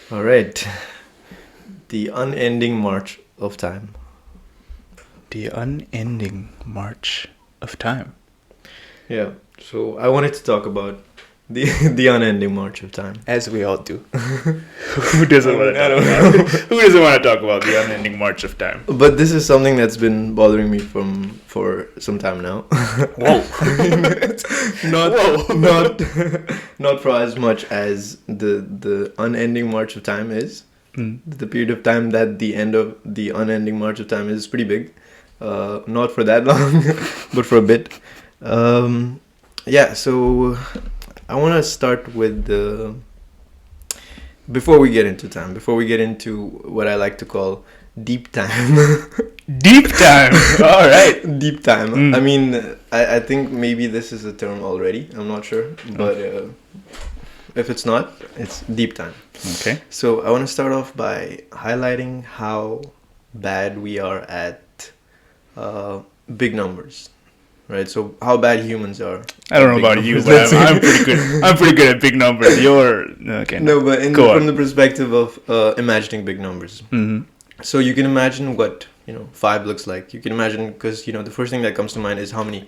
All right. The unending march of time. The unending march of time. Yeah. So I wanted to talk about the the unending march of time. As we all do. Who doesn't want to I talk don't about know. it? Who doesn't want to talk about the unending march of time? But this is something that's been bothering me for some time now. Whoa. not Whoa. not not for as much as the unending march of time is. Mm. The period of time that the end of the unending march of time is pretty big. Not for that long, but for a bit. Yeah, so I want to start with before we get into time, before we get into what I like to call deep time. Deep time. All right. Deep time. Mm. I mean, I think maybe this is a term already. I'm not sure, but if it's not, it's deep time. Okay. So I want to start off by highlighting how bad we are at big numbers, right? So how bad humans are. I don't know at big about you, numbers. but I'm pretty good. I'm pretty good at big numbers. You're okay. No, but Go on. from the perspective of imagining big numbers. Mm-hmm. So you can imagine what 5 looks like. You can imagine, because the first thing that comes to mind is how many.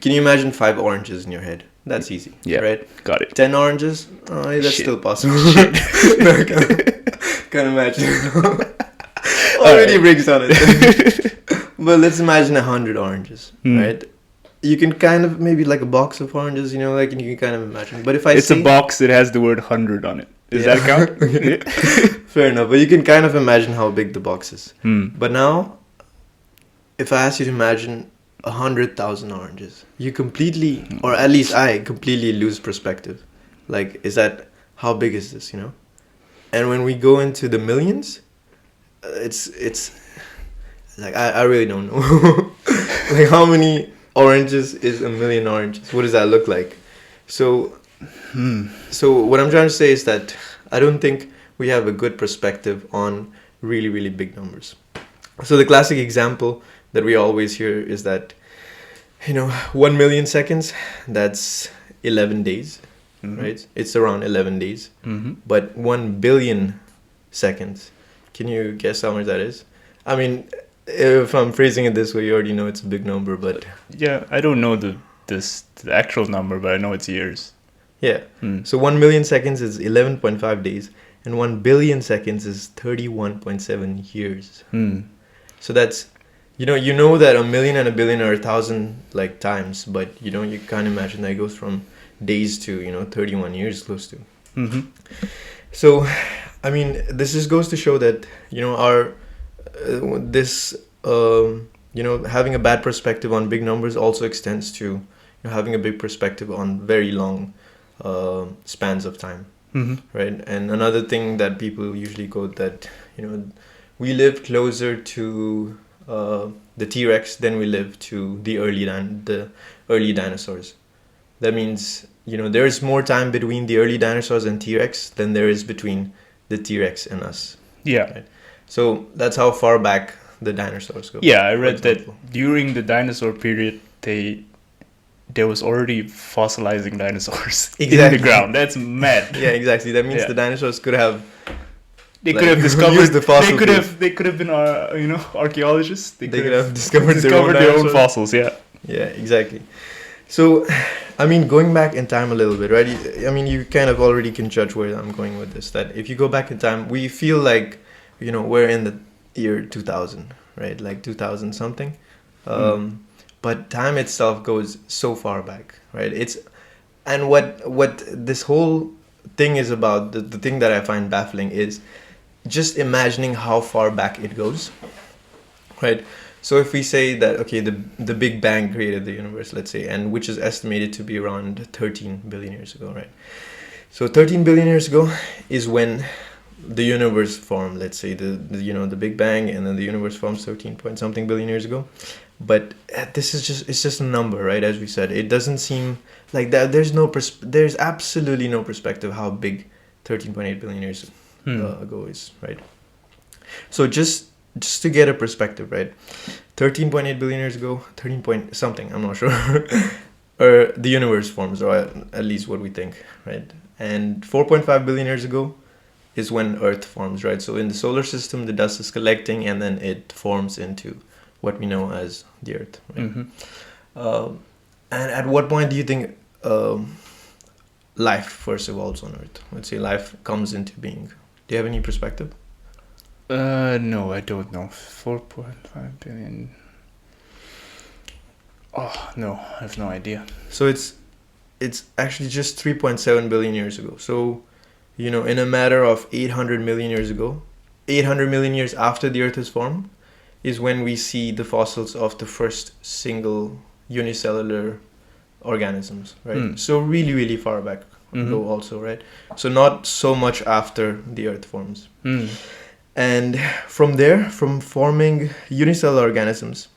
Can you imagine 5 oranges in your head? That's easy. Yeah. Right. Got it. 10 oranges. That's Shit. still possible. No, can't imagine. Already brings on it. But let's imagine 100 oranges, right? You can kind of maybe like a box of oranges, and you can kind of imagine. But if It's a box that has the word 100 on it. Does that count? Okay. Fair enough. But you can kind of imagine how big the box is. But now, if I ask you to imagine 100,000 oranges, you completely, or at least I completely lose perspective. Like, how big is this, And when we go into the millions, it's like, I really don't know. Like, how many oranges is a million oranges? What does that look like? So what I'm trying to say is that I don't think we have a good perspective on really, really big numbers. So the classic example that we always hear is that, 1 million seconds, that's 11 days, right? It's around 11 days. But 1 billion seconds, can you guess how much that is? I mean, if I'm phrasing it this way, you already know it's a big number, but... Yeah, I don't know the actual number, but I know it's years. Yeah. So 1 million seconds is 11.5 days, and 1 billion seconds is 31.7 years. So that's, you know that a million and a billion are 1,000 like times, but you can't imagine that it goes from days to 31 years close to. So, I mean, this just goes to show that our having a bad perspective on big numbers also extends to having a big perspective on very long spans of time, right? And another thing that people usually quote that we live closer to the T-Rex than we live to the early dinosaurs. That means there is more time between the early dinosaurs and T-Rex than there is between the T-Rex and us. Yeah. Right? So that's how far back the dinosaurs go. Yeah, I read that during the dinosaur period, there was already fossilizing dinosaurs in the ground. That's mad. Yeah, exactly. That means the dinosaurs could have. They could have discovered used the fossil. They could have been archaeologists. They could have discovered their own fossils. Yeah. Yeah, exactly. So, I mean, going back in time a little bit, right? I mean, you kind of already can judge where I'm going with this. That if you go back in time, we feel like we're in the year 2000, right? Like 2000 something. But time itself goes so far back, right? And what this whole thing is about, the thing that I find baffling is just imagining how far back it goes, right? So if we say that, okay, the Big Bang created the universe, let's say, and which is estimated to be around 13 billion years ago, right? So 13 billion years ago is when the universe formed, let's say, the Big Bang, and then the universe forms 13 point something billion years ago. But it's just a number, right? As we said, it doesn't seem like that. There's absolutely no perspective how big 13.8 billion years ago is, right? So just to get a perspective, right? 13.8 billion years ago, 13 point something, I'm not sure, or the universe forms, or at least what we think, right? And 4.5 billion years ago is when Earth forms, right? So in the solar system, the dust is collecting and then it forms into what we know as the Earth, right? Um, and at what point do you think life first evolves on Earth? Let's say life comes into being. Do you have any perspective? No, I don't know. 4.5 billion. Oh, no, I have no idea. So it's actually just 3.7 billion years ago. So, in a matter of 800 million years ago, 800 million years after the Earth is formed, is when we see the fossils of the first single unicellular organisms, right? So really, really far back ago also, right? So not so much after the Earth forms. And from there, from forming unicellular organisms,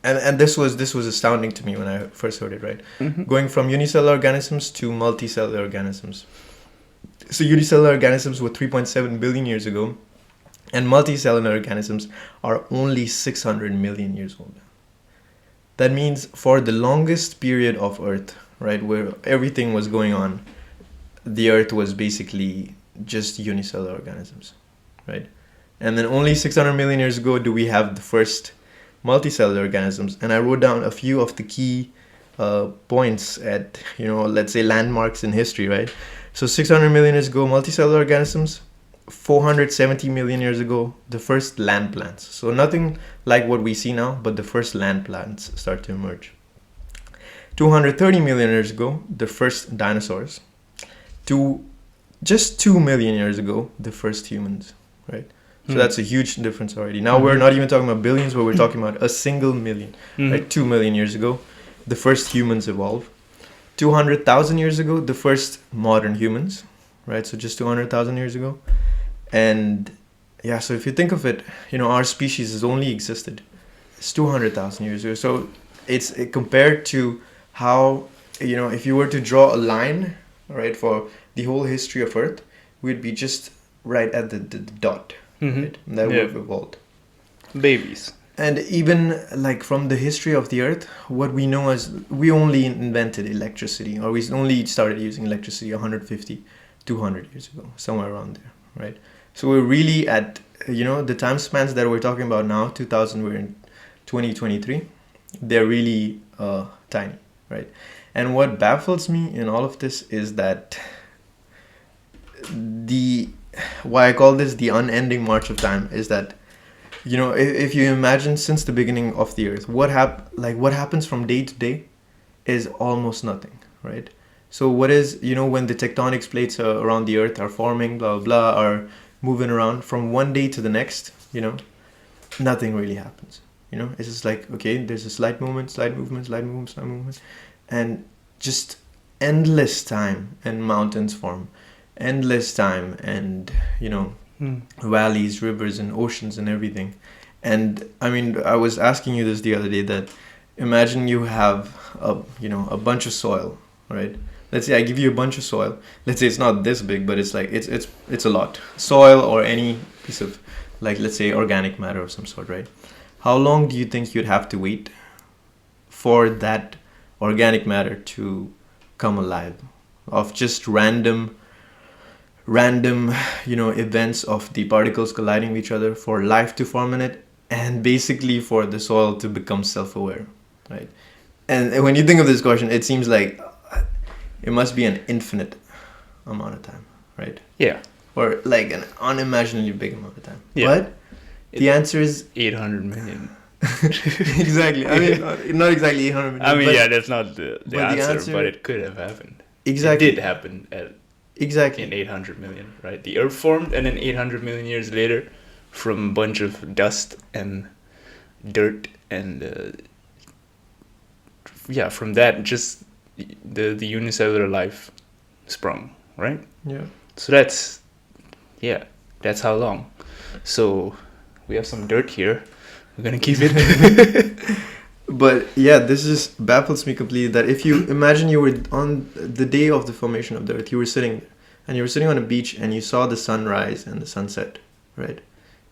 and this was astounding to me when I first heard it, right? Going from unicellular organisms to multicellular organisms. So unicellular organisms were 3.7 billion years ago, and multicellular organisms are only 600 million years old. That means for the longest period of Earth, right, where everything was going on, the Earth was basically just unicellular organisms, right? And then only 600 million years ago do we have the first multicellular organisms. And I wrote down a few of the key points at, let's say landmarks in history, right? So 600 million years ago, multicellular organisms. 470 million years ago, the first land plants. So nothing like what we see now, but the first land plants start to emerge. 230 million years ago, the first dinosaurs. Just 2 million years ago, the first humans, right? So that's a huge difference already. Now we're not even talking about billions, but we're talking about a single million, right? 2 million years ago, the first humans evolve. 200,000 years ago, the first modern humans, right? So just 200,000 years ago. And yeah, so if you think of it, our species has only existed. It's 200,000 years ago. So it's compared to how, if you were to draw a line, right, for the whole history of Earth, we'd be just right at the dot, right? And that would have evolved. Babies. And even like from the history of the Earth, what we know is we only invented electricity, or we only started using electricity 150, 200 years ago, somewhere around there, right? So we're really at, the time spans that we're talking about now, 2000, we're in 2023, they're really tiny, right? And what baffles me in all of this is that why I call this the unending march of time is that, if you imagine since the beginning of the Earth, what happens from day to day is almost nothing, right? So what is, when the tectonic plates around the Earth are forming, blah, blah, are moving around from one day to the next, nothing really happens. It's just like, okay, there's a slight movement, slight movement, slight movement, slight movement. And just endless time and mountains form. Endless time and, valleys, rivers and oceans and everything. And I mean, I was asking you this the other day that imagine you have a bunch of soil, right? Let's say I give you a bunch of soil. Let's say it's not this big, but it's like it's a lot. Soil or any piece of, like, let's say organic matter of some sort, right? How long do you think you'd have to wait for that organic matter to come alive? Of just random events of the particles colliding with each other, for life to form in it, and basically for the soil to become self-aware, right? And when you think of this question, it seems like it must be an infinite amount of time, right? Yeah. Or like an unimaginably big amount of time. Yeah. But the answer is 800 million. Exactly. I mean, not exactly 800 million. I mean, yeah, that's not the but answer, but it could have happened. Exactly. It did happen Exactly. in 800 million, right? The Earth formed, and then 800 million years later, from a bunch of dust and dirt and from that, just the unicellular life sprung, right? Yeah. So that's how long. So we have some dirt here. We're gonna keep it. But yeah, this just baffles me completely, that if you imagine you were on the day of the formation of the Earth, you were sitting on a beach and you saw the sunrise and the sunset, right?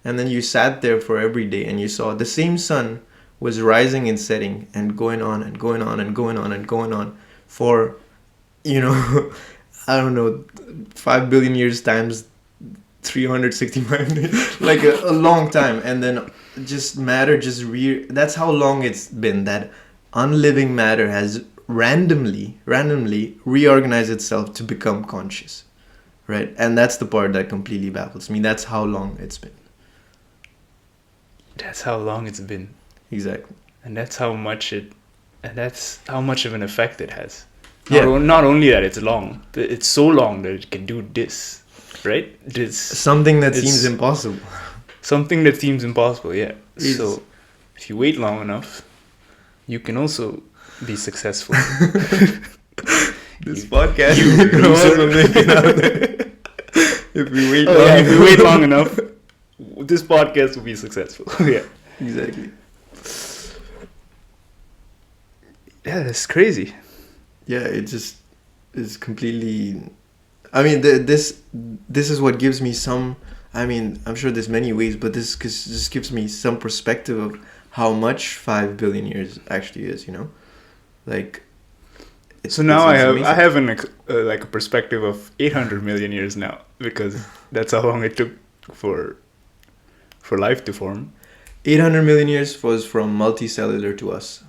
And then you sat there for every day and you saw the same sun was rising and setting and going on and going on and going on and going on for, I don't know, 5 billion years times 365 days, like a long time, and then just matter that's how long it's been that unliving matter has randomly reorganized itself to become conscious, right? And that's the part that completely baffles me. That's how long it's been. That's how long it's been. Exactly. And that's how much of an effect it has. Yeah. Not only that it's long, but it's so long that it can do this, right? Something that seems impossible. Something that seems impossible, yeah. So if you wait long enough, you can also be successful. This podcast you can also make it out there. If we wait long enough, this podcast will be successful. Yeah. Exactly. Yeah, that's crazy. Yeah, it just is completely. I mean, this is what gives me some. I mean, I'm sure there's many ways, but this just gives me some perspective of how much 5 billion years actually is. You know, like. So now I have a perspective of 800 million years now, because that's how long it took for life to form. 800 million years was from multicellular to us,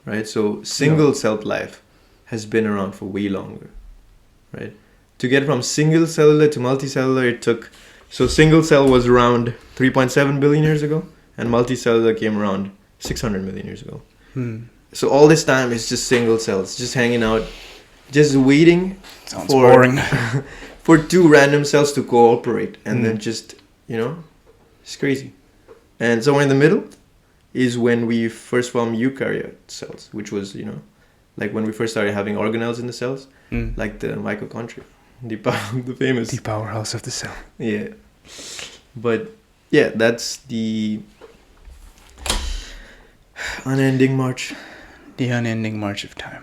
right? So single celled life has been around for way longer, right? To get from single cellular to multicellular, it took. So single cell was around 3.7 billion years ago, and multicellular came around 600 million years ago. So all this time it's just single cells, just hanging out, just waiting. Sounds boring. For two random cells to cooperate, and then just, it's crazy. And somewhere in the middle is when we first formed eukaryote cells, which was, like when we first started having organelles in the cells, like the mitochondria, the famous... The powerhouse of the cell. Yeah. But, yeah, that's the unending march. The unending march of time.